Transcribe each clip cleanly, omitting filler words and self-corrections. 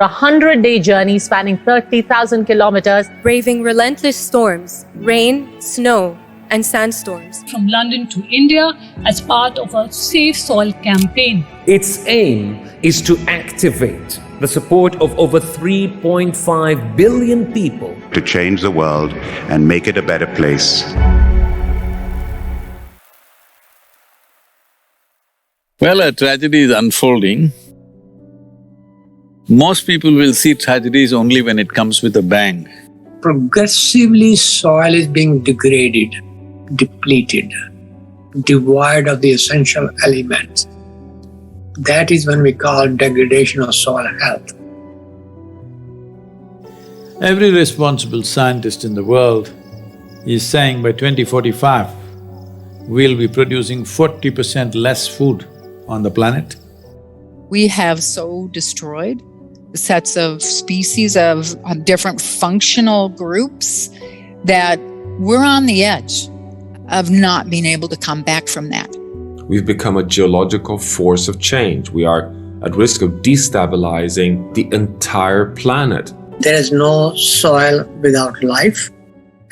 A 100-day journey spanning 30,000 kilometers. Braving relentless storms, rain, snow, and sandstorms. From London to India as part of a Save Soil campaign. Its aim is to activate the support of over 3.5 billion people to change the world and make it a better place. Well, a tragedy is unfolding. Most people will see tragedies only when it comes with a bang. Progressively, soil is being degraded, depleted, devoid of the essential elements. That is when we call degradation of soil health. Every responsible scientist in the world is saying by 2045, we'll be producing 40% less food on the planet. We have so destroyed sets of species of different functional groups that we're on the edge of not being able to come back from that. We've become a geological force of change. We are at risk of destabilizing the entire planet. There is no soil without life,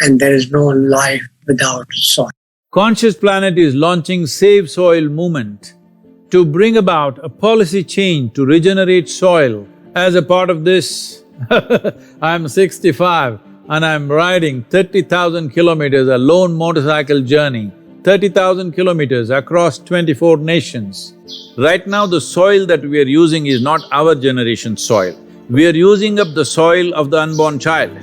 and there is no life without soil. Conscious Planet is launching Save Soil movement to bring about a policy change to regenerate soil. As a part of this, I'm 65 and I'm riding 30,000 kilometers, a lone motorcycle journey, 30,000 kilometers across 24 nations. Right now, the soil that we are using is not our generation's soil. We are using up the soil of the unborn child.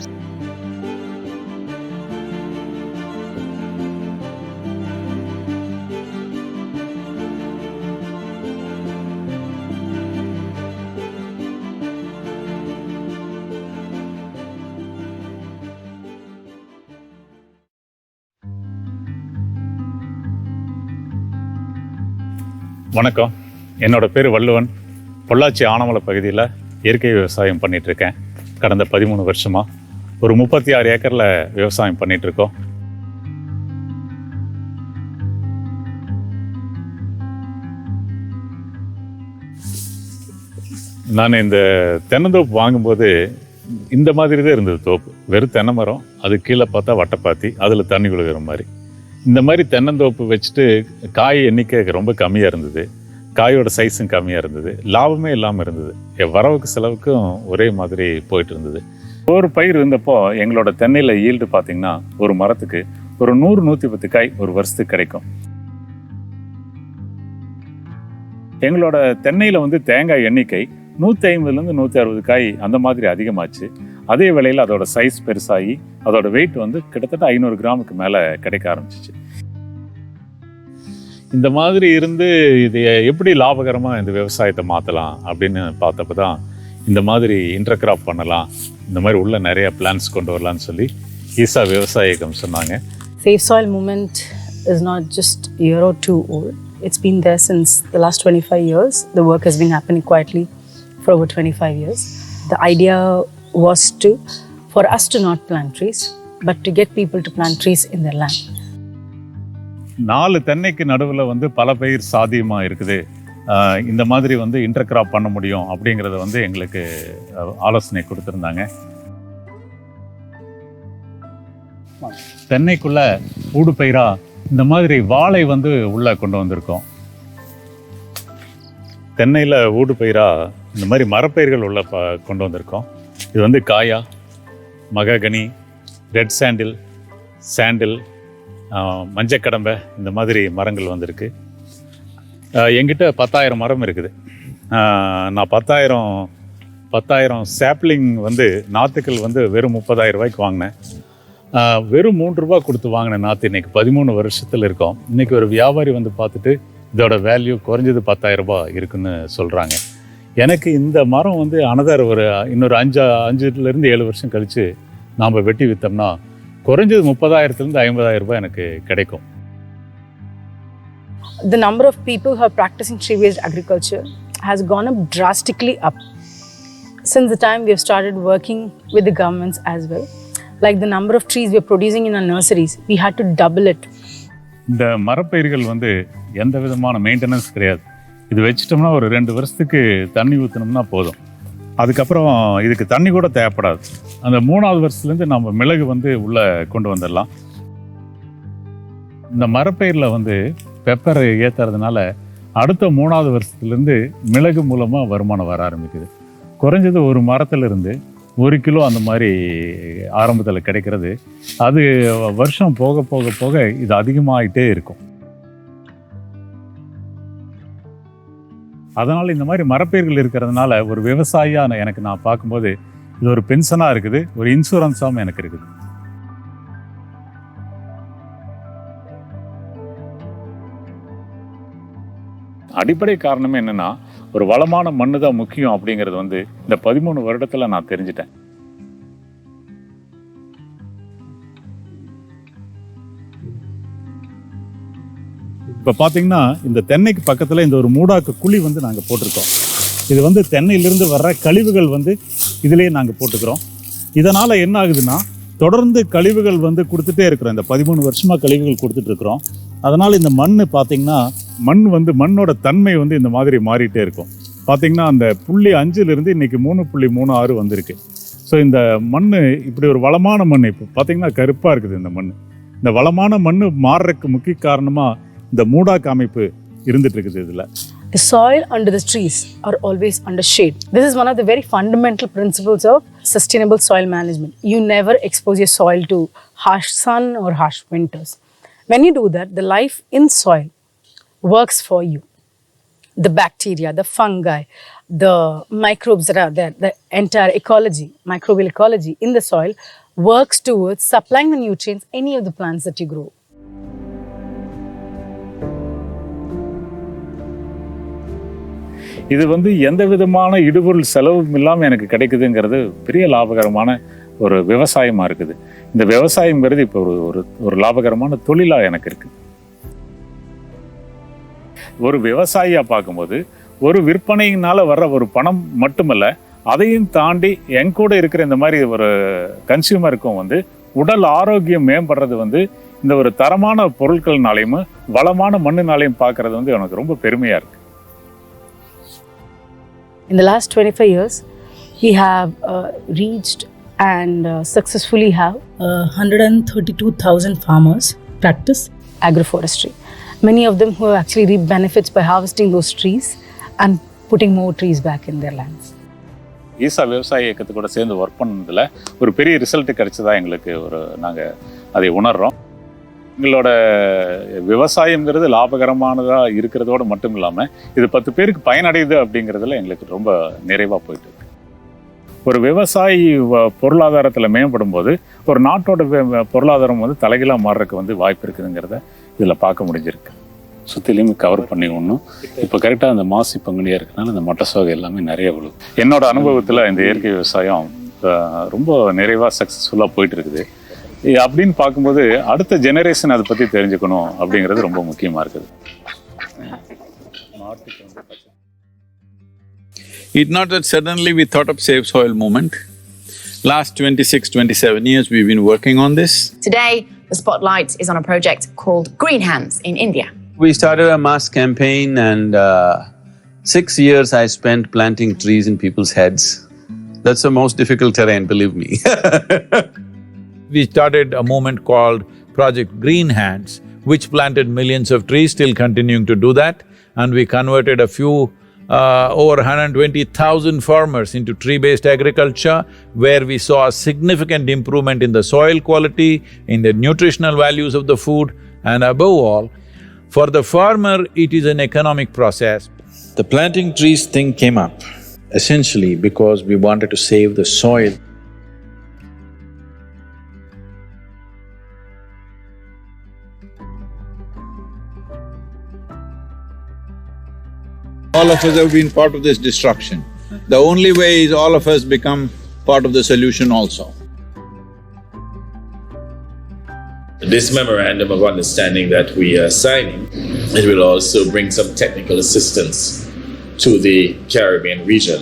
வணக்கம், என்னோட பேர் வள்ளுவன். பொள்ளாச்சி ஆனமலை பகுதியில் இயற்கை விவசாயம் பண்ணிகிட்ருக்கேன். கடந்த 13 வருஷமாக ஒரு 36 ஏக்கரில் விவசாயம் பண்ணிகிட்ருக்கோம். நான் இந்த தென்னந்தோப்பு வாங்கும்போது இந்த மாதிரி தான் இருந்தது தோப்பு. வெறும் தென்னை மரம், அது கீழே பார்த்தா வட்டைப்பாத்தி, அதில் தண்ணி விழுகிற மாதிரி. இந்த மாதிரி தென்னந்தோப்பு வச்சுட்டு காய் எண்ணிக்கை ரொம்ப கம்மியாக இருந்தது, காயோட சைஸும் கம்மியாக இருந்தது, லாபமே இல்லாமல் இருந்தது. வரவுக்கு செலவுக்கும் ஒரே மாதிரி போயிட்டு இருந்தது. ஒரு பயிர் இருந்தப்போ எங்களோட தென்னையில் ஈல்டு பார்த்திங்கன்னா ஒரு மரத்துக்கு ஒரு 100-110 காய் ஒரு வருஷத்துக்கு கிடைக்கும். எங்களோட தென்னையில் தேங்காய் எண்ணிக்கை 150லேருந்து 160 காய் அந்த மாதிரி அதிகமாச்சு. அதே வேளையில் அதோட சைஸ் பெருசாகி அதோட வெயிட் கிட்டத்தட்ட 500 கிராமுக்கு மேலே கிடைக்க ஆரம்பிச்சிச்சு. இந்த மாதிரி இருந்து இது எப்படி லாபகரமாக இந்த விவசாயத்தை மாற்றலாம் அப்படின்னு பார்த்தப்ப தான் இந்த மாதிரி இன்டர்கிராப் பண்ணலாம், இந்த மாதிரி உள்ள நிறைய பிளான்ஸ் கொண்டு வரலான்னு சொல்லி ஈசா விவசாய இயக்கம் சொன்னாங்க. Save Soil movement is not just a year or two old. It's been there since the last 25 years. The work has been happening quietly for over 25 years. The idea was for us to not plant trees, but to get people to plant trees in their land. 4 தென்னைக்கு நடுவில் பல பயிர் சாத்தியமாக இருக்குது, இந்த மாதிரி intercrop பண்ண முடியும் அப்படிங்கிறத எங்களுக்கு ஆலோசனை கொடுத்துருந்தாங்க. தென்னைக்குள்ள ஊடு பயிரா இந்த மாதிரி வாழை உள்ளே கொண்டு வந்திருக்கோம். தென்னையில் ஊடு பயிரா இந்த மாதிரி மரப்பயிர்கள் உள்ள கொண்டு வந்திருக்கோம். இது காயா, மகாகனி, ரெட் சாண்டில், மஞ்சக்கடம்பை, இந்த மாதிரி மரங்கள் வந்திருக்கு. என்கிட்ட 10,000 மரம் இருக்குது. நான் 10,000 சாப்ளிங் நாற்றுக்கள் வெறும் 30,000 ரூபாய்க்கு வாங்கினேன். வெறும் 3 ரூபா கொடுத்து வாங்கின நாற்று இன்றைக்கி 13 வருஷத்தில் இருக்கோம். இன்றைக்கி ஒரு வியாபாரி பார்த்துட்டு இதோட வேல்யூ குறைஞ்சது 10,000 ரூபாய் இருக்குன்னு சொல்கிறாங்க. எனக்கு இந்த மரம் அனதர் இன்னொரு 5லேருந்து 7 வருஷம் கழித்து நாம் வெட்டி விற்றோம்னா குறைஞ்சது 30,000லேருந்து 50,000 ரூபாய் எனக்கு கிடைக்கும். The number of people who are practicing tree-based agriculture has gone up drastically up since the time we have started working with the governments as well. Like the number of trees we are producing in our nurseries, we had to double it. இந்த மரப்பயிர்கள் எந்த விதமான maintenance கிடையாது. இது வச்சிட்டோம்னா ஒரு 2 வருஷத்துக்கு தண்ணி ஊற்றினோம்னா போதும். அதுக்கப்புறம் இதுக்கு தண்ணி கூட தேவைப்படாது. அந்த 3வது வருஷத்துலேருந்து நம்ம மிளகு வந்து உள்ளே கொண்டு வந்துடலாம். இந்த மரப்பயிரில் வந்து பெப்பர் ஏற்றுறதுனால அடுத்த 3வது வருஷத்துலேருந்து மிளகு மூலமாக வருமானம் வர ஆரம்பிக்குது. குறைஞ்சது ஒரு மரத்துலேருந்து 1 கிலோ அந்த மாதிரி ஆரம்பத்தில் கிடைக்கிறது. அது வருஷம் போக போக போக இது அதிகமாகிட்டே இருக்கும். அதனால் இந்த மாதிரி மரப்பயிர்கள் இருக்கிறதுனால ஒரு விவசாயியாக எனக்கு நான் பார்க்கும்போது இது ஒரு பென்ஷனாக இருக்குது, ஒரு இன்சூரன்ஸாகவும் எனக்கு இருக்குது. அடிப்படை காரணமே என்னென்னா, ஒரு வளமான மண்ணு தான் முக்கியம் அப்படிங்கிறது வந்து இந்த 13 வருடத்தில் நான் தெரிஞ்சிட்டேன். இப்போ பார்த்தீங்கன்னா இந்த தென்னைக்கு பக்கத்தில் இந்த ஒரு மூடாக்கு குழி வந்து நாங்கள் போட்டிருக்கோம். இது வந்து தென்னையிலிருந்து வர்ற கழிவுகள் வந்து இதிலேயே நாங்கள் போட்டுக்கிறோம். இதனால் என்ன ஆகுதுன்னா, தொடர்ந்து கழிவுகள் வந்து கொடுத்துட்டே இருக்கிறோம். இந்த 13 வருஷமாக கழிவுகள் கொடுத்துட்ருக்குறோம். அதனால் இந்த மண் பார்த்திங்கன்னா, மண்ணோட தன்மை வந்து இந்த மாதிரி மாறிட்டே இருக்கும். பார்த்திங்கன்னா அந்த 0.5 இன்றைக்கி 3.36 வந்திருக்கு. ஸோ இந்த மண் இப்படி ஒரு வளமான மண் இப்போ பார்த்திங்கன்னா கருப்பாக இருக்குது. இந்த மண், இந்த வளமான மண் மாறுறதுக்கு முக்கிய காரணமாக இந்த மூடாக்கு அமைப்பு இருந்துட்டு இருக்குது. இதில் the soil under the trees are always under shade. This is one of the very fundamental principles of sustainable soil management. You never expose your soil to harsh sun or harsh winters. When you do that, the life in soil works for you. The bacteria, the fungi, the microbes that are there, the entire ecology, microbial ecology in the soil works towards supplying the nutrients any of the plants that you grow. இது வந்து எந்த விதமான இடுபொருள் செலவும் இல்லாமல் எனக்கு கிடைக்குதுங்கிறது பெரிய லாபகரமான ஒரு விவசாயமாக இருக்குது. இந்த விவசாயங்கிறது இப்போ ஒரு லாபகரமான தொழிலாக எனக்கு இருக்குது. ஒரு விவசாயியாக பார்க்கும்போது ஒரு விற்பனையினால் வர்ற ஒரு பணம் மட்டுமல்ல, அதையும் தாண்டி என் கூட இருக்கிற இந்த மாதிரி ஒரு கன்சியூமருக்கும் வந்து உடல் ஆரோக்கியம் மேம்படுறது வந்து இந்த ஒரு தரமான பொருட்கள்னாலையும் வளமான மண்ணுனாலையும் பார்க்குறது வந்து எனக்கு ரொம்ப பெருமையாக இருக்குது. In the last 25 years, we have reached and successfully have 132,000 farmers practice agroforestry. Many of them who have actually reaped benefits by harvesting those trees and putting more trees back in their lands. ஈசா விவசாய இயக்கத்து கூட சேர்ந்து work பண்ணதில் ஒரு பெரிய result கிடைச்சதா எங்களுக்கு நாங்கள் அதை உணர்கிறோம். எங்களோட விவசாயங்கிறது லாபகரமானதாக இருக்கிறதோடு மட்டும் இல்லாமல் இது 10 பேருக்கு பயனடையுது அப்படிங்கிறதுல எங்களுக்கு ரொம்ப நிறைவாக போயிட்டு இருக்கு. ஒரு விவசாயி பொருளாதாரத்தில் மேம்படும் போது ஒரு நாட்டோட பொருளாதாரம் வந்து தலைகீழாக மாறுறதுக்கு வந்து வாய்ப்பு இருக்குதுங்கிறத இதில் பார்க்க முடிஞ்சிருக்கு. சுற்றிலையும் கவர் பண்ணி ஒன்றும் இப்போ கரெக்டாக அந்த மாசி பங்குனியாக இருக்கனால இந்த மொட்டை சோகை எல்லாமே நிறைய விழும். என்னோட அனுபவத்தில் இந்த இயற்கை விவசாயம் ரொம்ப நிறைவாக சக்ஸஸ்ஃபுல்லாக போயிட்டு இருக்குது. அப்படின்னு பார்க்கும்போது அடுத்த ஜெனரேஷன் அதை பற்றி தெரிஞ்சுக்கணும் அப்படிங்கிறது ரொம்ப முக்கியமாக இருக்குது. It's not that suddenly we thought of Save Soil movement. Last 26-27 years we've been working on this. Today, the spotlight is on a project called Green Hands in India. We started a mass campaign and 6 years I spent planting trees in people's heads. That's the most difficult terrain, believe me. We started a movement called Project Green Hands, which planted millions of trees, still continuing to do that. And we converted a few, over 120,000 farmers into tree-based agriculture, where we saw a significant improvement in the soil quality, in the nutritional values of the food, and above all, for the farmer, it is an economic process. The planting trees thing came up essentially because we wanted to save the soil. All of us have been part of this destruction. The only way is all of us become part of the solution also. This memorandum of understanding that we are signing, it will also bring some technical assistance to the Caribbean region.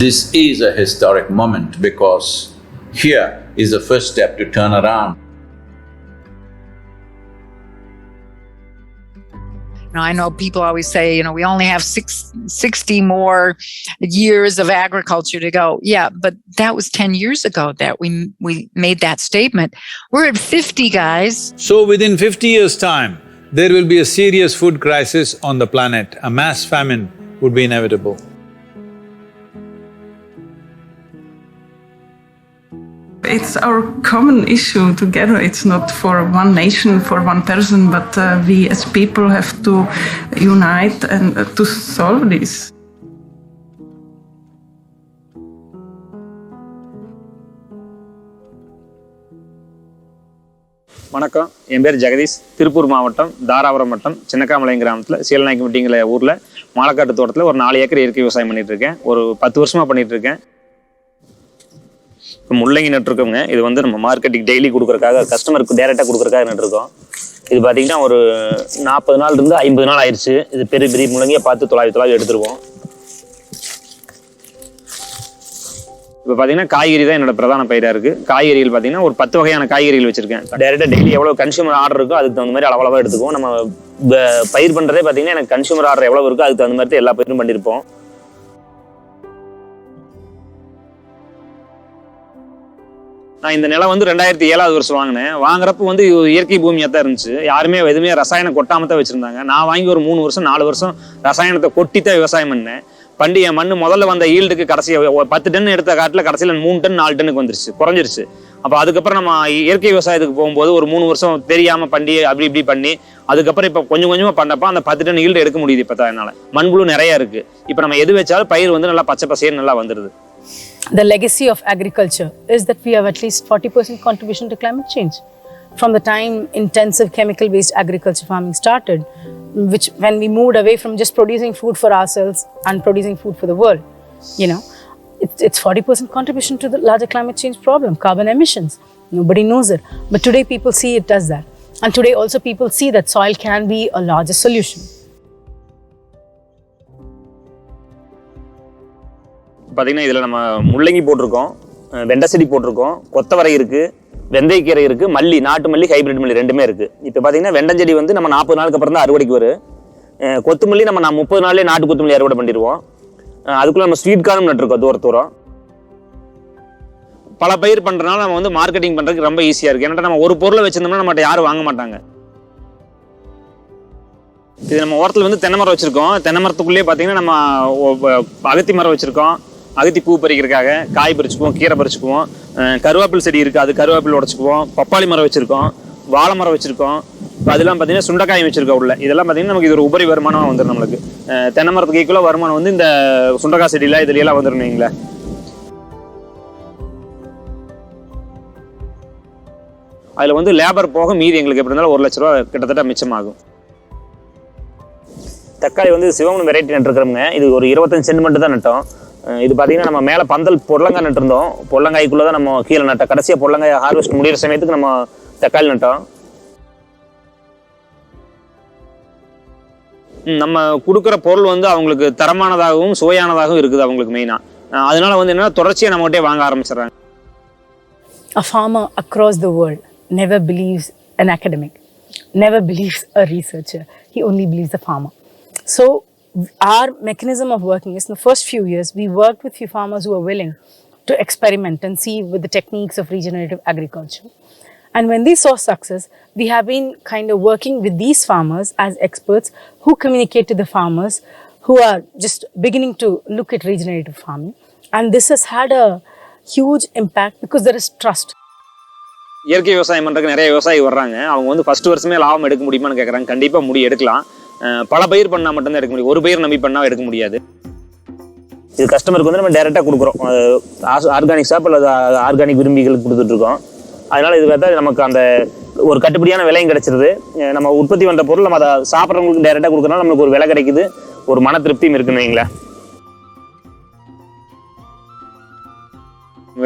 This is a historic moment because here is the first step to turn around. I know people always say, we only have 60 more years of agriculture to go. Yeah, but that was 10 years ago that we made that statement. We're at 50, guys. So within 50 years' time, there will be a serious food crisis on the planet. A mass famine would be inevitable. It's our common issue together. It's not for one nation, for one person, but we as people have to unite and to solve this. வணக்கம், என் பேர் ஜெகதீஷ். திருப்பூர் மாவட்டம் தாராபுரம் வட்டம் சின்னக்காமலையம் கிராமத்தில் சீலநாயக்கம்பட்டிங்கிற ஊரில் மாலக்காட்டு தோட்டத்தில் ஒரு 4 acre இயற்கை விவசாயம் பண்ணிகிட்ருக்கேன். ஒரு 10 வருஷமாக பண்ணிகிட்ருக்கேன். இப்போ முள்ளங்கி நட்டுருக்கோங்க. இது வந்து நம்ம மார்க்கெட்டுக்கு டெய்லி கொடுக்குறக்காக, கஸ்டமருக்கு டேரெக்டாக கொடுக்குறக்காக நட்டுருக்கோம். இது பார்த்திங்கன்னா ஒரு 40 நாள்லேருந்து 50 நாள் ஆயிடுச்சு. இது பெரிய பெரிய முள்ளங்கியை பார்த்து தொலாவி எடுத்துருவோம். இப்போ பார்த்தீங்கன்னா காய்கறி தான் என்னோட பிரதான பயிராக இருக்குது. காய்கறிகள் பார்த்தீங்கன்னா ஒரு 10 வகையான காய்கறிகள் வச்சுருக்கேன். டேரெக்டாக டெய்லி எவ்வளோ கன்சியூமர் ஆர்டர் இருக்கோ அதுக்கு தகுந்த மாதிரி அளவளவாக எடுத்துக்குவோம். நம்ம பயிர் பண்ணுறதே பார்த்தீங்கன்னா எனக்கு கன்சியூமர் ஆர்டர் எவ்வளோ இருக்கோ அதுக்கு தகுந்த மாதிரி எல்லா பயிரும் பண்ணியிருப்போம். நான் இந்த நிலம் வந்து 2007 வருஷம் வாங்கினேன். வாங்குறப்ப வந்து இயற்கை பூமியாக தான் இருந்துச்சு. யாருமே எதுவுமே ரசாயனம் கொட்டாமல் தான் வச்சுருந்தாங்க. நான் வாங்கி ஒரு 3 வருஷம் 4 வருஷம் ரசாயனத்தை கொட்டி தான் விவசாயம் பண்ணேன். பண்டி என் மண் முதல்ல வந்த ஈல்டுக்கு கடைசியாக 10 டன் எடுத்த காட்டில் கடைசியில் 3 டன் 4 டன்னுக்கு வந்துருச்சு, குறைஞ்சிருச்சு. அப்போ அதுக்கப்புறம் நம்ம இயற்கை விவசாயத்துக்கு போகும்போது ஒரு 3 வருஷம் தெரியாமல் பண்டி அப்படி இப்படி பண்ணி அதுக்கப்புறம் இப்போ கொஞ்சம் கொஞ்சமாக பண்ணப்போ அந்த 10 டன் ஈல்டு எடுக்க முடியுது. இப்போ தான் என்னால் மண்புழு நிறையா இருக்குது. இப்போ நம்ம எது வச்சாலும் பயிர் வந்து நல்லா பச்சை பசேர் நல்லா வந்துடுது. The legacy of agriculture is that we have at least 40% contribution to climate change. From the time intensive chemical-based agriculture farming started, which when we moved away from just producing food for ourselves and producing food for the world, it's 40% contribution to the larger climate change problem, carbon emissions. Nobody knows it. But today people see it does that. And today also people see that soil can be a larger solution. பார்த்தீங்கன்னா இதில் நம்ம முள்ளங்கி போட்டிருக்கோம், வெண்டை செடி போட்டிருக்கோம், கொத்தவரை இருக்குது, வெந்தயக்கீரை இருக்குது, மல்லி, நாட்டு மல்லி, ஹைபிரிட் மல்லி ரெண்டுமே இருக்குது. இப்போ பார்த்தீங்கன்னா வெண்டஞ்செடி வந்து நம்ம 40 நாளுக்கு அப்புறம் தான் அறுவடைக்கு வரும். கொத்துமல்லி நம்ம 30 நாள்லேயே நாட்டு கொத்துமல்லி அறுவடை பண்ணிடுவோம். அதுக்குள்ளே நம்ம ஸ்வீட் கார்னும் நட்டுருக்கோம் தூரம். பல பயிர் பண்ணுறதுனால நம்ம வந்து மார்க்கெட்டிங் பண்ணுறதுக்கு ரொம்ப ஈஸியாக இருக்குது. ஏன்னா நம்ம ஒரு பொருளை வச்சுருந்தோம்னா நம்மகிட்ட யாரும் வாங்க மாட்டாங்க. இது நம்ம ஓரத்தில் வந்து தென்னை மரம் வச்சுருக்கோம். தென்னை மரத்துக்குள்ளேயே பார்த்தீங்கன்னா நம்ம அகத்தி மரம் வச்சுருக்கோம். அகத்தி பூ பறிக்கிறதுக்காக காய் பறிச்சுக்குவோம், கீரை பறிச்சுக்குவோம். கருவேப்பில் செடி இருக்குது, அது கருவேப்பில் உடச்சிக்குவோம். பப்பாளி மரம் வச்சுருக்கோம், வாழை மரம் வச்சுருக்கோம். இப்போ அதெல்லாம் பார்த்தீங்கன்னா சுண்டைக்காய் வச்சுருக்கோம் உள்ள. இதெல்லாம் பார்த்தீங்கன்னா நமக்கு இது ஒரு உபரி வருமானம் வந்துடும். நம்மளுக்கு தென்னை மரத்துக்கு ஈக்குவலாக வருமானம் வந்து இந்த சுண்டைக்காய் செடியில் இதுலையெல்லாம் வந்துடும். நீங்களே அதில் வந்து லேபர் போக மீதி எங்களுக்கு எப்படி இருந்தாலும் 1 லட்ச ரூபா கிட்டத்தட்ட மிச்சமாகும். தக்காளி வந்து சிவமன் வெரைட்டி நட்டுருக்கிறோங்க. இது ஒரு 25 சென்டிமெண்ட் தான் நட்டோம். இது பார்த்தீங்கன்னா நம்ம மேலே பந்தல் பொடலங்காய் நட்டுருந்தோம். பொடலங்காய்க்குள்ளே தான் நம்ம கீழே நட்டோம். கடைசியாக பொடலங்காய் ஹார்வெஸ்ட் முடிகிற சமயத்துக்கு நம்ம தக்காளி நட்டோம். நம்ம கொடுக்குற பொருள் வந்து அவங்களுக்கு தரமானதாகவும் சுவையானதாகவும் இருக்குது அவங்களுக்கு மெயினாக. அதனால வந்து என்னன்னா தொடர்ச்சியாக நம்மகிட்டே வாங்க ஆரம்பிச்சிடுறாங்க. A farmer across the world never believes an academic, never believes a researcher. He only believes the farmer. So our mechanism of working is in the first few years, we worked with few farmers who were willing to experiment and see with the techniques of regenerative agriculture. And when they saw success, we have been kind of working with these farmers as experts who communicate to the farmers who are just beginning to look at regenerative farming. And this has had a huge impact because there is trust. இயற்கை விவசாயம் பண்ணுறதுக்கு நிறைய விவசாயி வர்றாங்க. அவங்க வந்து first வருஷமே லாபம் எடுக்க முடியுமான்னு கேட்குறாங்க. கண்டிப்பாக எடுக்கலாம். பல பயிர் பண்ணால் மட்டும்தான் எடுக்க முடியும். ஒரு பயிர் நம்பி பண்ணால் எடுக்க முடியாது. இது கஸ்டமருக்கு வந்து நம்ம டேரெக்டாக கொடுக்குறோம். ஆர்கானிக் ஷாப் அல்லது ஆர்கானிக் விரும்பிகளுக்கு கொடுத்துட்ருக்கோம். அதனால் இது பார்த்தா நமக்கு அந்த ஒரு கட்டுப்படியான விலையும் கிடைச்சிருது. நம்ம உற்பத்தி பண்ணுற பொருள் நம்ம அதை சாப்பிட்றவங்களுக்கு டேரெக்டாக கொடுக்குறோம். நம்மளுக்கு ஒரு விலை கிடைக்குது, ஒரு மன திருப்தியும் இருக்குன்னு வைங்களேன்.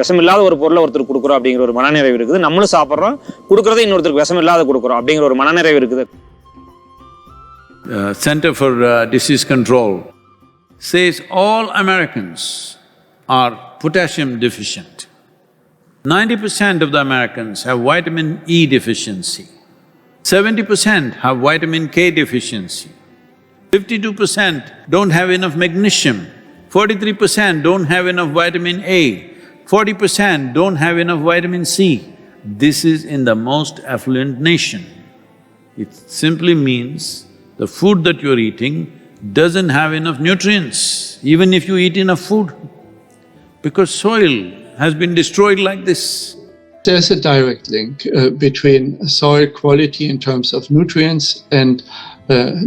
விஷம் இல்லாத ஒரு பொருளை ஒருத்தர் கொடுக்குறோம் அப்படிங்கிற ஒரு மனநிறைவு இருக்குது. நம்மளும் சாப்பிட்றோம், கொடுக்குறதே இன்னொருத்தருக்கு விஷம் இல்லாத கொடுக்குறோம் அப்படிங்கிற ஒரு மனநிறைவு இருக்குது. Center for Disease Control says all Americans are potassium deficient. 90% of the Americans have vitamin E deficiency. 70% have vitamin K deficiency. 52% don't have enough magnesium, 43% don't have enough vitamin A, 40% don't have enough vitamin C. This is in the most affluent nation. It simply means the food that you're eating doesn't have enough nutrients, even if you eat enough food, because soil has been destroyed like this. There's a direct link between soil quality in terms of nutrients and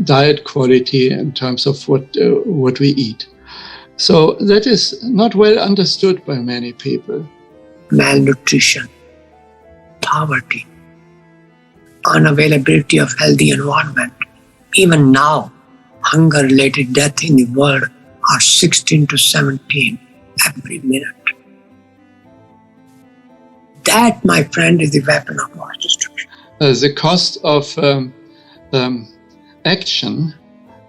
diet quality in terms of what we eat. So that is not well understood by many people. Malnutrition, poverty, unavailability of healthy environment. Even now, hunger-related death in the world are 16 to 17 every minute. That, my friend, is the weapon of mass destruction. The cost of action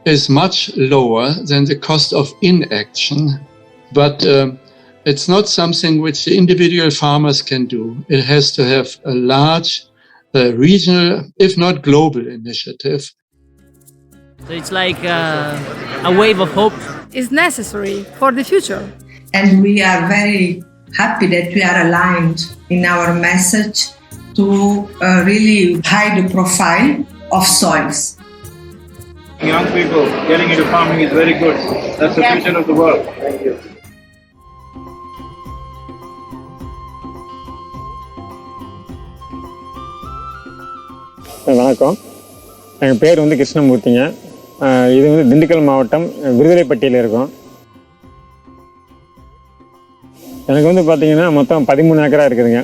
is much lower than the cost of inaction, but it's not something which the individual farmers can do. It has to have a large regional, if not global, initiative. So it's like a wave of hope. Is necessary for the future. And we are very happy that we are aligned in our message to really high the profile of soils. Young people getting into farming is very good. That's the future of the world. Thank you. வணக்கம், எங்கள் பேர் வந்து கிருஷ்ணமூர்த்திங்க. இது வந்து திண்டுக்கல் மாவட்டம் விருதுரைப்பட்டியில் இருக்கும். எனக்கு வந்து பார்த்தீங்கன்னா மொத்தம் 13 ஏக்கரா இருக்குதுங்க.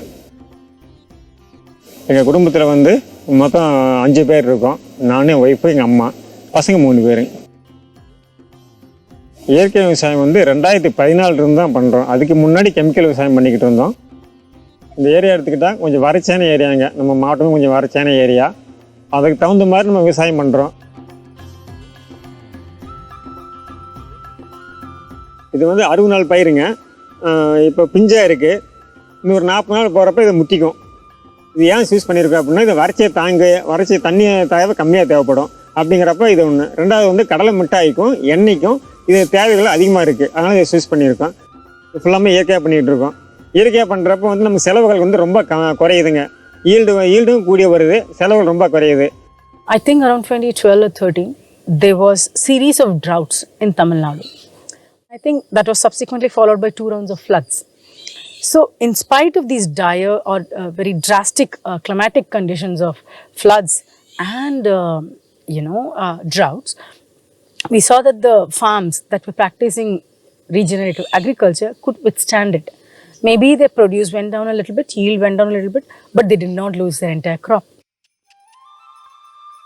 எங்கள் குடும்பத்தில் வந்து மொத்தம் 5 பேர் இருக்கோம். நான், என் ஒய்ஃபு, எங்கள் அம்மா, பசங்க 3 பேர். இயற்கை விவசாயம் வந்து 2014 தான் பண்ணுறோம். அதுக்கு முன்னாடி கெமிக்கல் விவசாயம் பண்ணிக்கிட்டு இருந்தோம். இந்த ஏரியா எடுத்துக்கிட்டால் கொஞ்சம் வறட்சியான ஏரியாங்க. நம்ம மாவட்டமும் கொஞ்சம் வறட்சியான ஏரியா. அதுக்கு தகுந்த மாதிரி நம்ம விவசாயம் பண்ணுறோம். இது வந்து 60 நாள் பயிருங்க. இப்போ பிஞ்சாக இருக்குது. இன்னொரு 40 நாள் போகிறப்ப இதை முட்டிக்கும். இது ஏன் யூஸ் பண்ணியிருக்கோம் அப்படின்னா, இது வறட்சி தண்ணி தேவை கம்மியாக தேவைப்படும். அப்படிங்கிறப்ப இது ஒன்று. ரெண்டாவது வந்து கடலை மிட்டாய்க்கும் எண்ணெய்க்கும் இது தேவைகள் அதிகமாக இருக்குது. அதனால் இதை யூஸ் பண்ணியிருக்கோம். இது ஃபுல்லாமே இயற்கையாக பண்ணிகிட்டு இருக்கோம். இயற்கையாக பண்ணுறப்ப வந்து நம்ம செலவுகள் வந்து ரொம்ப குறையுதுங்க. ஈல்டும் கூடிய வருது, செலவுகள் ரொம்ப குறையுது. I think around 2012 or 13, there was series of droughts in Tamil Nadu. I think that was subsequently followed by 2 rounds of floods. So in spite of these dire or very drastic climatic conditions of floods and droughts, we saw that the farms that were practicing regenerative agriculture could withstand it. Maybe their produce went down a little bit, yield went down a little bit, but they did not lose their entire crop.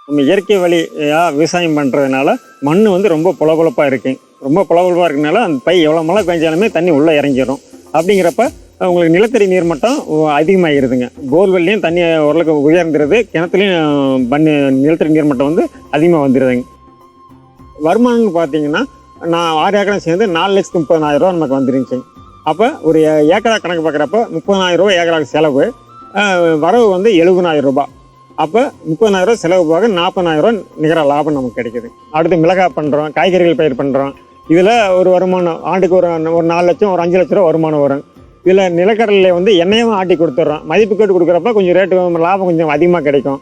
நம்ம இயற்கை வழியாக விவசாயம் பண்ணுறதுனால மண் வந்து ரொம்ப புலபுலப்பாக இருக்கு. ரொம்ப புலபுலப்பாக இருக்கனால அந்த பை எவ்வளோ மழை பெஞ்சாலுமே தண்ணி உள்ளே இறங்கிடும். அப்படிங்கிறப்ப உங்களுக்கு நிலத்தடி நீர் மட்டம் அதிகமாகிடுதுங்க. போர்வெல்லையும் தண்ணி ஓரளவுக்கு உயர்ந்துருது, கிணத்துலையும் நிலத்தடி நீர் மட்டம் வந்து அதிகமாக வந்துடுதுங்க. வருமானம்னு பார்த்தீங்கன்னா, நான் 6 ஏக்கரை சேர்ந்து 4,30,000 ரூபா நமக்கு வந்துருந்துச்சு. அப்போ ஒரு ஏக்கரா கணக்கு பார்க்குறப்ப 30,000 ரூபா ஏக்கராக்கு செலவு, வரவு வந்து 70,000 ரூபா. அப்போ 30,000 ரூபா செலவு போக 40,000 ரூபா நிகர லாபம் நமக்கு கிடைக்குது. அடுத்து மிளகாய் பண்ணுறோம், காய்கறிகள் பயிர் பண்ணுறோம். இதில் ஒரு வருமானம் ஆண்டுக்கு ஒரு 4 லட்சம், ஒரு 5 லட்ச ரூபா வருமானம் வரும். இதில் நிலக்கடலையில் வந்து எண்ணெயும் ஆட்டி கொடுத்துட்றோம். மதிப்பு கேட்டு கொடுக்குறப்ப கொஞ்சம் ரேட்டு லாபம் கொஞ்சம் அதிகமாக கிடைக்கும்.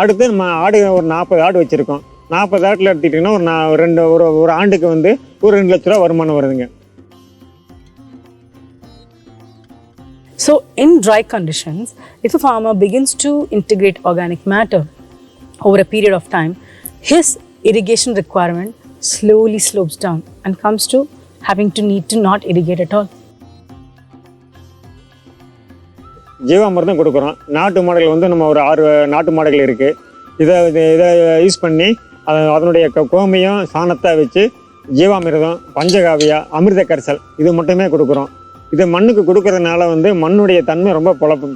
அடுத்து நம்ம ஆடு ஒரு 40 ஆடு வச்சுருக்கோம். 40 ஆட்டில் எடுத்துக்கிட்டிங்கன்னா ஒரு ஆண்டுக்கு வந்து ஒரு 2 லட்ச ரூபா வருமானம் வருதுங்க. So in dry conditions, if a farmer begins to integrate organic matter over a period of time, his irrigation requirement slowly slopes down and comes to having to need to not irrigate at all. ஜீவாமிர்தம் கொடுக்குறோம். நாட்டு மாடுகள் வந்து நம்ம ஒரு 6 நாட்டு மாடுகள் இருக்குது. இதை யூஸ் பண்ணி அதனுடைய கோமியம் சாணத்தை வச்சு ஜீவாமிர்தம், பஞ்சகாவியா, அமிர்த கரைசல் இது மட்டுமே கொடுக்குறோம். இதை மண்ணுக்கு கொடுக்கறதுனால வந்து மண்ணுடைய தன்மை ரொம்ப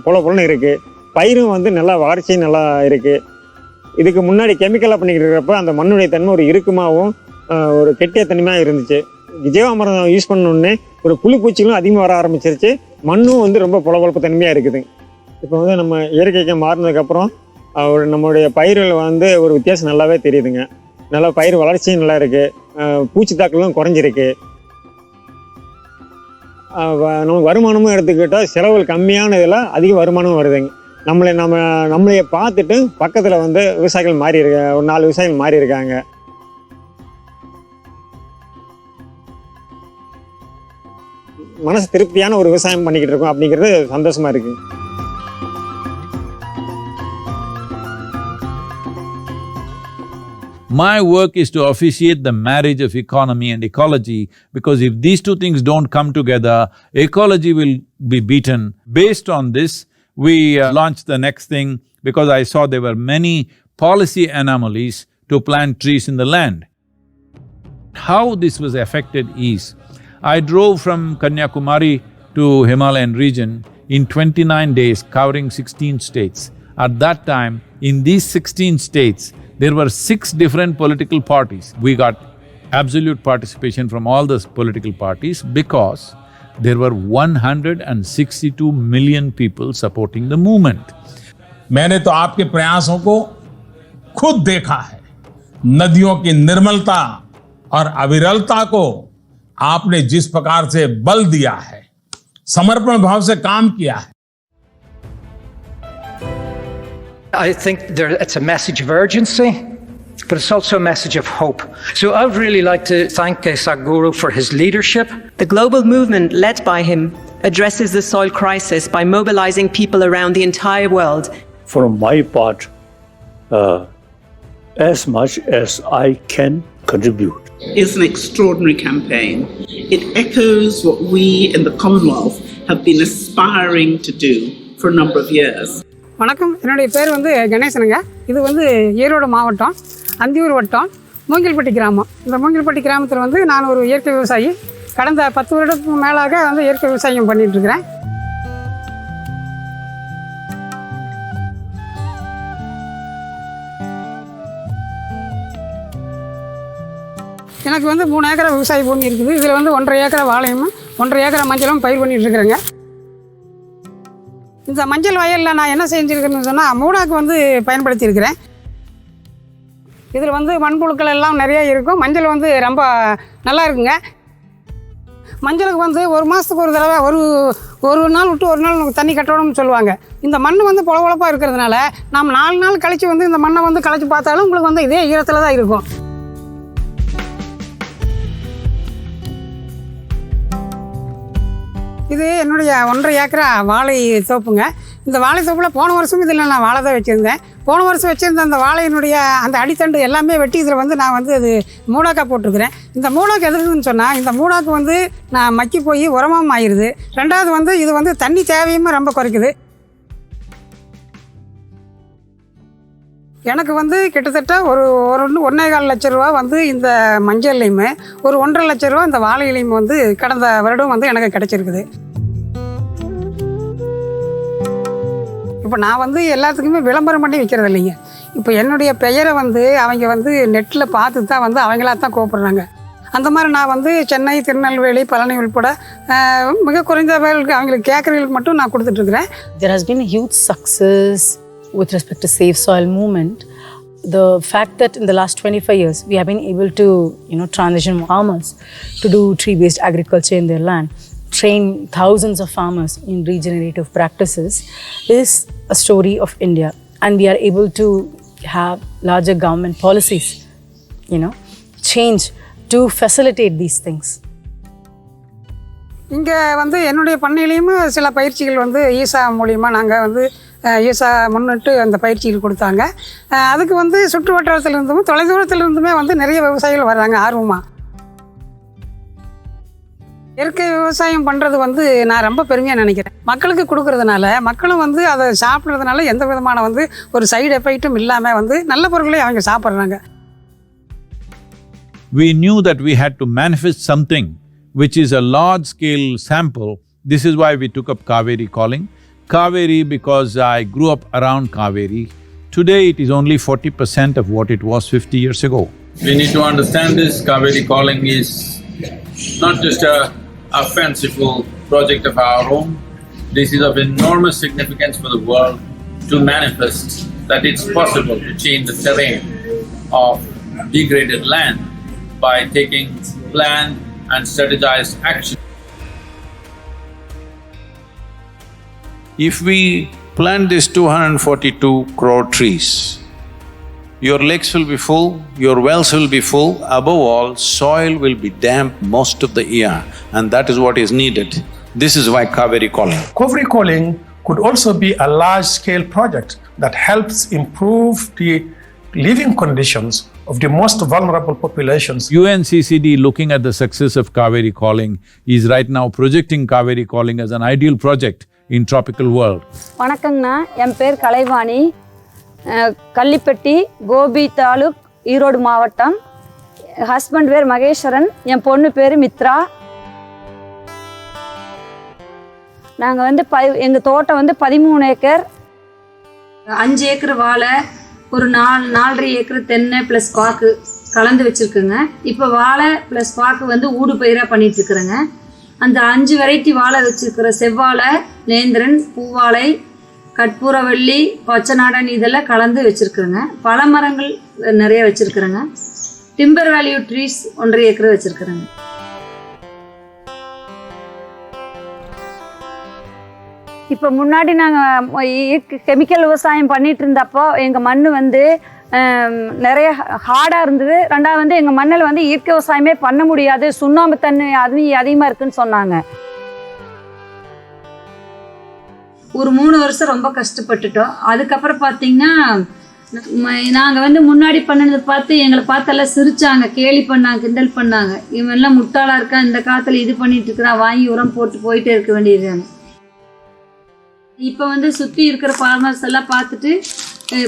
பொலன்னு இருக்குது. பயிரும் வந்து நல்லா வறட்சி நல்லா இருக்குது. இதுக்கு முன்னாடி கெமிக்கலாக பண்ணிக்கிட்டு இருக்கிறப்ப அந்த மண்ணுடைய தன்மை ஒரு இறுக்கமாகவும் ஒரு கெட்டிய தன்மையாக இருந்துச்சு. ஜீவாமிர்தம் யூஸ் பண்ணோடனே ஒரு புழு பூச்சிகளும் அதிகமாக வர ஆரம்பிச்சிருச்சு. மண்ணும் வந்து ரொம்ப பொலப்பு தன்மையாக இருக்குது. இப்போ வந்து நம்ம இயற்கைக்கு மாறினதுக்கப்புறம் நம்மளுடைய பயிர்கள் வந்து ஒரு வித்தியாசம் நல்லாவே தெரியுதுங்க. நல்லா பயிர் வளர்ச்சியும் நல்லா இருக்குது, பூச்சி தாக்கலும் குறைஞ்சிருக்கு. நம்ம வருமானமும் எடுத்துக்கிட்டால் செலவுகள் கம்மியான இதில் அதிக வருமானம் வருதுங்க. நம்மளைய பார்த்துட்டு பக்கத்தில் வந்து விவசாயிகள் மாறி ஒரு 4 விவசாயிகள் மாறி இருக்காங்க. மனசு திருப்தியான ஒரு விவசாயம் பண்ணிக்கிட்டு இருக்கோம் அப்படிங்கிறது சந்தோஷமா இருக்கு. My work is to officiate the marriage of economy and ecology, because if these two things don't come together, ecology will be beaten. Based on this, we launched the next thing, because I saw there were many policy anomalies to plant trees in the land. How this was affected is, I drove from Kanyakumari to Himalayan region in 29 days, covering 16 states. At that time, in these 16 states, there were 6 different political parties. We got absolute participation from all those political parties because there were 162 million people supporting the movement. मैंने तो आपके प्रयासों को खुद देखा है। नदियों की निर्मलता और अविरलता को आपने जिस प्रकार से बल दिया है, समर्पण भाव से काम किया है। I think it's a message of urgency, but it's also a message of hope. So I would really like to thank Sadhguru for his leadership. The global movement led by him addresses the soil crisis by mobilizing people around the entire world. For my part, as much as I can contribute. It's an extraordinary campaign. It echoes what we in the Commonwealth have been aspiring to do for a number of years. வணக்கம், என்னுடைய பேர் வந்து கணேசனுங்க. இது வந்து ஈரோடு மாவட்டம், அந்தியூர் வட்டம், மூங்கில்பட்டி கிராமம். இந்த மூங்கில்பட்டி கிராமத்தில் வந்து நான் ஒரு இயற்கை விவசாயி. கடந்த 10 வருடத்துக்கு மேலாக வந்து இயற்கை விவசாயம் பண்ணிட்டு இருக்கிறேன். எனக்கு வந்து 3 ஏக்கரை விவசாய பூமி இருக்குது. இதில் வந்து 1.5 ஏக்கரை வாழையும் 1.5 ஏக்கரை மஞ்சளும் பயிர் பண்ணிட்டு இருக்கிறேங்க. இந்த மஞ்சள் வயலில் நான் என்ன செஞ்சுருக்கேன்னு சொன்னால், மூடாக்கு வந்து பயன்படுத்தியிருக்கிறேன். இதில் வந்து மண்புழுக்கள் எல்லாம் நிறைய இருக்கும். மஞ்சள் வந்து ரொம்ப நல்லா இருக்குங்க. மஞ்சளுக்கு வந்து 1 மாதத்துக்கு ஒரு தடவை ஒரு நாள் விட்டு ஒரு நாள் தண்ணி கட்டணும்னு சொல்லுவாங்க. இந்த மண் வந்து பொலப்பொலப்பாக இருக்கிறதுனால நாம் 4 நாள் கழித்து வந்து இந்த மண்ணை வந்து களைச்சி பார்த்தாலும் உங்களுக்கு வந்து இதே ஈரத்தில் தான் இருக்கும். இது என்னுடைய 1.5 ஏக்கரா வாழை தோப்புங்க. இந்த வாழை தோப்பில் போன வருஷம் இதில் நான் வாழை தான் வச்சுருந்தேன். போன வருஷம் வச்சுருந்த அந்த வாழையினுடைய அந்த அடித்தண்டு எல்லாமே வெட்டி இதில் வந்து நான் வந்து அது மூடாக்காக போட்டிருக்கிறேன். இந்த மூடாக்கு எதுக்குன்னு சொன்னால், இந்த மூடாக்கு வந்து நான் மக்கி போய் உரமாக ஆயிடுது. 2வது வந்து இது வந்து தண்ணி தேவையுமே ரொம்ப குறைக்குது. எனக்கு வந்து கிட்டத்தட்ட ஒரு 1.25 லட்ச ரூபா வந்து இந்த மஞ்சள்லையுமே, ஒரு 1.5 லட்ச ரூபா இந்த வாழையிலையும் வந்து கடந்த வருடம் வந்து எனக்கு கிடச்சிருக்குது. இப்போ நான் வந்து எல்லாத்துக்குமே விளம்பரம் பண்ணி விற்கிறது இல்லைங்க. இப்போ என்னுடைய பெயரை வந்து அவங்க வந்து நெட்டில் பார்த்து தான் வந்து அவங்களா தான் கூப்பிட்றாங்க. அந்த மாதிரி நான் வந்து சென்னை, திருநெல்வேலி, பழனி உள்பட மிக குறைந்த பேருக்கு அவங்களுக்கு கேட்குறவங்களுக்கு மட்டும் நான் கொடுத்துட்ருக்குறேன். There has been a huge success with respect to Save Soil movement. The fact that in the last 25 years we have been able to transition farmers to do tree-based agriculture in their land, train thousands of farmers in regenerative practices, is a story of India. And we are able to have larger government policies, change to facilitate these things. இங்கே வந்து என்னுடைய பண்ணையிலையும் சில பயிற்சிகள் வந்து ஈசா மூலிமா நாங்கள் வந்து ஈசா முன்னிட்டு அந்த பயிற்சிகள் கொடுத்தாங்க. அதுக்கு வந்து சுற்று வட்டாரத்திலிருந்தும் தொலைதூரத்திலிருந்துமே வந்து நிறைய விவசாயிகள் வர்றாங்க ஆர்வமாக. இயற்கை விவசாயம் பண்ணுறது வந்து நான் ரொம்ப பெருமையாக நினைக்கிறேன். மக்களுக்கு கொடுக்கறதுனால, மக்களும் வந்து அதை சாப்பிட்றதுனால எந்த விதமான வந்து ஒரு சைடு எஃபெக்ட்டும் இல்லாமல் வந்து நல்ல பொருட்களை அவங்க சாப்பிட்றாங்க. We knew that we had to manifest something which is a large-scale sample. This is why we took up Kaveri calling. Kaveri because I grew up around Kaveri. Today it is only 40% of what it was 50 years ago. We need to understand this. Kaveri calling is not just a fanciful project of our own. This is of enormous significance for the world to manifest that it's possible to change the terrain of degraded land by taking planned and strategized action. If we plant these 242 crore trees, your lakes will be full, your wells will be full, above all, soil will be damp most of the year, and that is what is needed. This is why Kaveri Calling. Kaveri Calling could also be a large-scale project that helps improve the living conditions of the most vulnerable populations. UNCCD, looking at the success of Kaveri Calling, is right now projecting Kaveri Calling as an ideal project in tropical world. வணக்கங்கண்ணா, என் பேர் கலைவாணி, கள்ளிப்பட்டி, கோபி தாலுக், ஈரோடு மாவட்டம். Husband பேர் மகேஸ்வரன், என் பொண்ணு பேர் மித்ரா. நாங்கள் வந்து எங்கள் தோட்டம் வந்து 13 ஏக்கர், 5 ஏக்கர் வாழை, ஒரு 4.5 ஏக்கர் தென்னை ப்ளஸ் பாக்கு கலந்து வச்சுருக்குங்க. இப்போ வாழை ப்ளஸ் பாக்கு வந்து ஊடு பயிராக பண்ணிகிட்ருக்குறேங்க. அந்த 5 வெரைட்டி வாழை வச்சுருக்கிற செவ்வாழை, நேந்திரன், பூவாழை, கற்பூரவள்ளி, பச்சை நாடன் இதெல்லாம் கலந்து வச்சுருக்குறேங்க. பல மரங்கள் நிறைய வச்சுருக்குறேங்க. டிம்பர் வேல்யூ ட்ரீஸ் 1.5 ஏக்கர் வச்சுருக்குறேங்க. இப்போ முன்னாடி நாங்கள் கெமிக்கல் விவசாயம் பண்ணிகிட்டு இருந்தப்போ எங்கள் மண் வந்து நிறைய ஹார்டாக இருந்தது. ரெண்டாவது வந்து எங்கள் மண்ணில் வந்து இயற்கை விவசாயமே பண்ண முடியாது, சுண்ணாம்பு தண்ணி அதிகமாக இருக்குதுன்னு சொன்னாங்க. ஒரு 3 வருஷம் ரொம்ப கஷ்டப்பட்டுட்டோம். அதுக்கப்புறம் பார்த்திங்கன்னா நாங்கள் வந்து முன்னாடி பண்ணினதை பார்த்து எங்களை பார்த்தெல்லாம் சிரித்தாங்க, கேலி பண்ணாங்க, கிண்டல் பண்ணாங்க. இவெல்லாம் முட்டாளாக இருக்கான், இந்த காலத்தில் இது பண்ணிகிட்டு இருக்கிறான், வாங்கி உரம் போட்டு போயிட்டே இருக்க வேண்டியதுதாங்க. இப்போ வந்து சுற்றி இருக்கிற ஃபார்மர்ஸ் எல்லாம் பார்த்துட்டு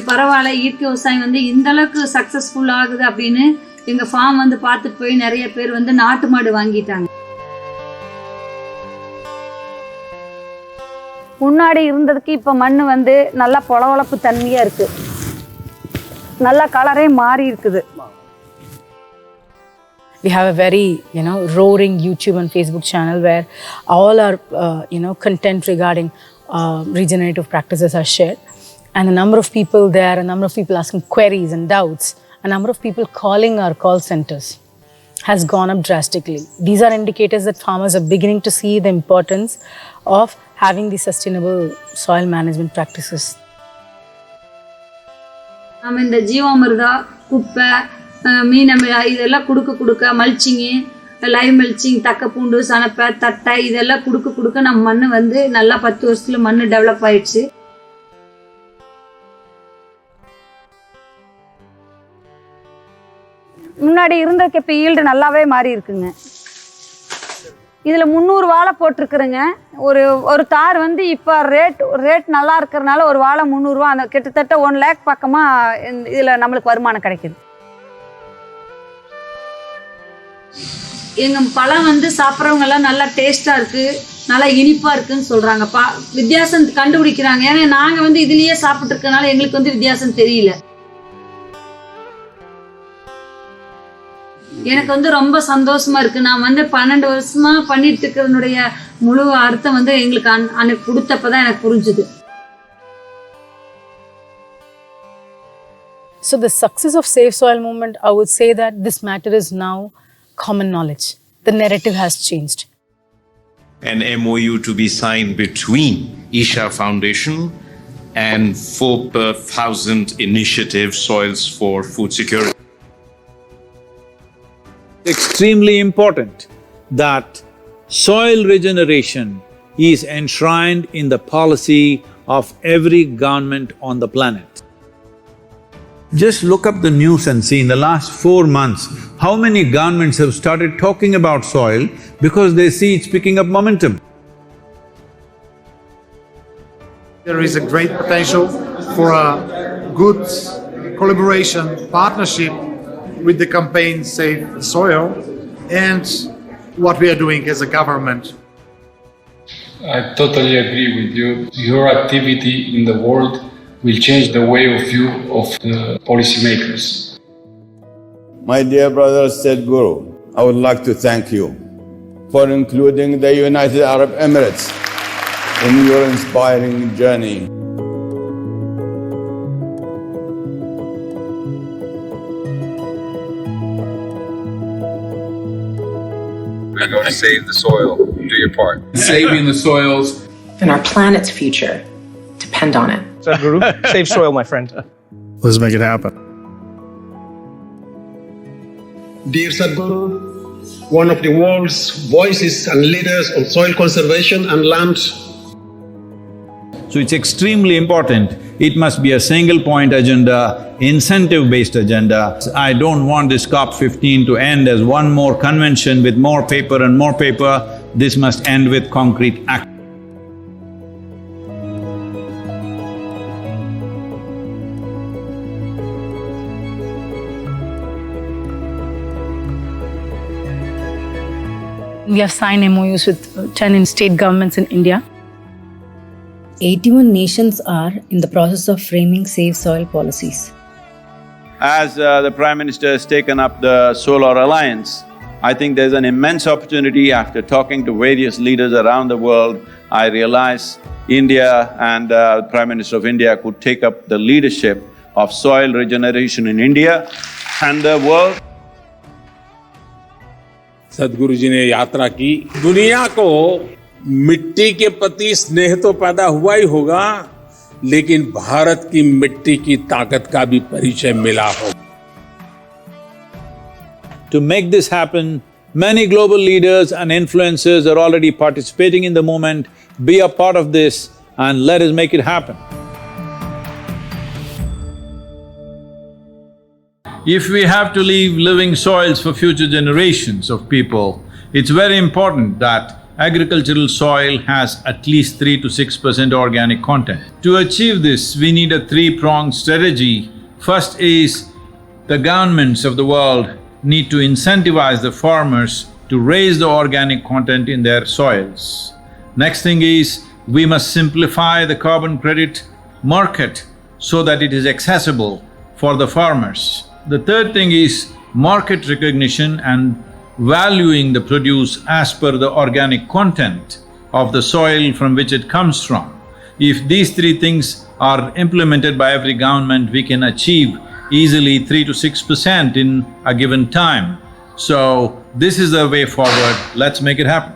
பரவாயில்ல, இயற்கை விவசாயம் வந்து இந்தளவுக்கு சக்ஸஸ்ஃபுல் ஆகுது அப்படின்னு எங்கள் ஃபார்ம் வந்து பார்த்துட்டு போய் நிறைய பேர் வந்து நாட்டு மாடு வாங்கிட்டாங்க. முன்னாடி இருந்ததுக்கு இப்போ மண் வந்து நல்லா பொலவளப்பு தன்மையாக இருக்குது, நல்லா கலரே மாறி இருக்குது. We have a very, roaring YouTube and Facebook channel where all our, content regarding regenerative practices are shared. And the number of people there, a number of people asking queries and doubts, a number of people calling our call centers has gone up drastically. These are indicators that farmers are beginning to see the importance of having these sustainable soil management practices. நம்ம இந்த ஜீவாமிர்தா, குப்பை, மீனமிழா இதெல்லாம் கொடுக்க மல்ச்சிங்கு, live mulching, தக்க பூண்டு, சனப்பை, தட்டை இதெல்லாம் கொடுக்க நம்ம மண் வந்து நல்லா 10 வருஷத்துல மண் டெவலப் ஆயிடுச்சு. முன்னாடி இருந்ததுக்கு இப்போ ஈல்டு நல்லாவே மாறி இருக்குங்க. இதில் 300 வாழை போட்டிருக்குறேங்க. ஒரு தார் வந்து இப்போ ரேட் நல்லா இருக்கிறதுனால ஒரு வாழை 300 ரூபா, அந்த கிட்டத்தட்ட 1 லேக் பக்கமாக இதில் நம்மளுக்கு வருமானம் கிடைக்குது. எங்கள் பழம் வந்து சாப்பிட்றவங்க எல்லாம் நல்லா டேஸ்ட்டாக இருக்குது, நல்லா இனிப்பாக இருக்குதுன்னு சொல்கிறாங்க. வித்தியாசம் கண்டுபிடிக்கிறாங்க. ஏன்னா நாங்கள் வந்து இதுலேயே சாப்பிட்ருக்கனால எங்களுக்கு வந்து வித்தியாசம் தெரியல. எனக்கு வந்து ரொம்ப சந்தோஷமா இருக்கு. நான் வந்து 12 வருஷமா பண்ணிட்டு இருக்கிறதுனுடைய முழு அர்த்தம் வந்து எங்களுக்கு அன்னைக்கு கொடுத்தப்பதான் எனக்கு புரிஞ்சுது. So the success of Save Soil movement, I would say that this matter is now common knowledge. The narrative has changed. An MOU to be signed between Isha Foundation and 4,000 initiative Soils for Food Security. Extremely important that soil regeneration is enshrined in the policy of every government on the planet. Just look up the news and see in the last 4 months, how many governments have started talking about soil because they see it's picking up momentum. There is a great potential for a good collaboration, partnership with the campaign Save Soil and what we are doing as a government. I totally agree with you. Your activity in the world will change the way of view of the policymakers. My dear brother Sadhguru, I would like to thank you for including the United Arab Emirates in your inspiring journey. to save the soil. Do your part. Saving the soils. And our planet's future depend on it. Sadhguru, save soil, my friend. Let's make it happen. Dear Sadhguru, one of the world's voices and leaders on soil conservation and land. So it's extremely important. It must be a single point agenda, incentive-based agenda. I don't want this COP15 to end as one more convention with more paper and more paper. This must end with concrete action. We have signed MOUs with 10 state governments in India. 81 nations are in the process of framing safe soil policies. As the Prime Minister has taken up the Solar Alliance, I think there's an immense opportunity. After talking to various leaders around the world, I realize India and the Prime Minister of India could take up the leadership of soil regeneration in India and the world. सदगुरु जी ने यात्रा की, दुनिया को मिट्टी के प्रति स्नेह तो पैदा हुआ ही होगा, लेकिन भारत की मिट्टी की ताकत का भी परिचय मिला होगा। To make this happen, many global leaders and influencers are already participating in the movement. Be a part of this and let us make it happen. If we have to leave living soils for future generations of people, it's very important that agricultural soil has at least 3 to 6% organic content. To achieve this, we need a three-pronged strategy. First is the governments of the world need to incentivize the farmers to raise the organic content in their soils. Next thing is, we must simplify the carbon credit market so that it is accessible for the farmers. The third thing is market recognition and valuing the produce as per the organic content of the soil from which it comes from. If these three things are implemented by every government, we can achieve easily 3 to 6% in a given time. So, this is the way forward. Let's make it happen.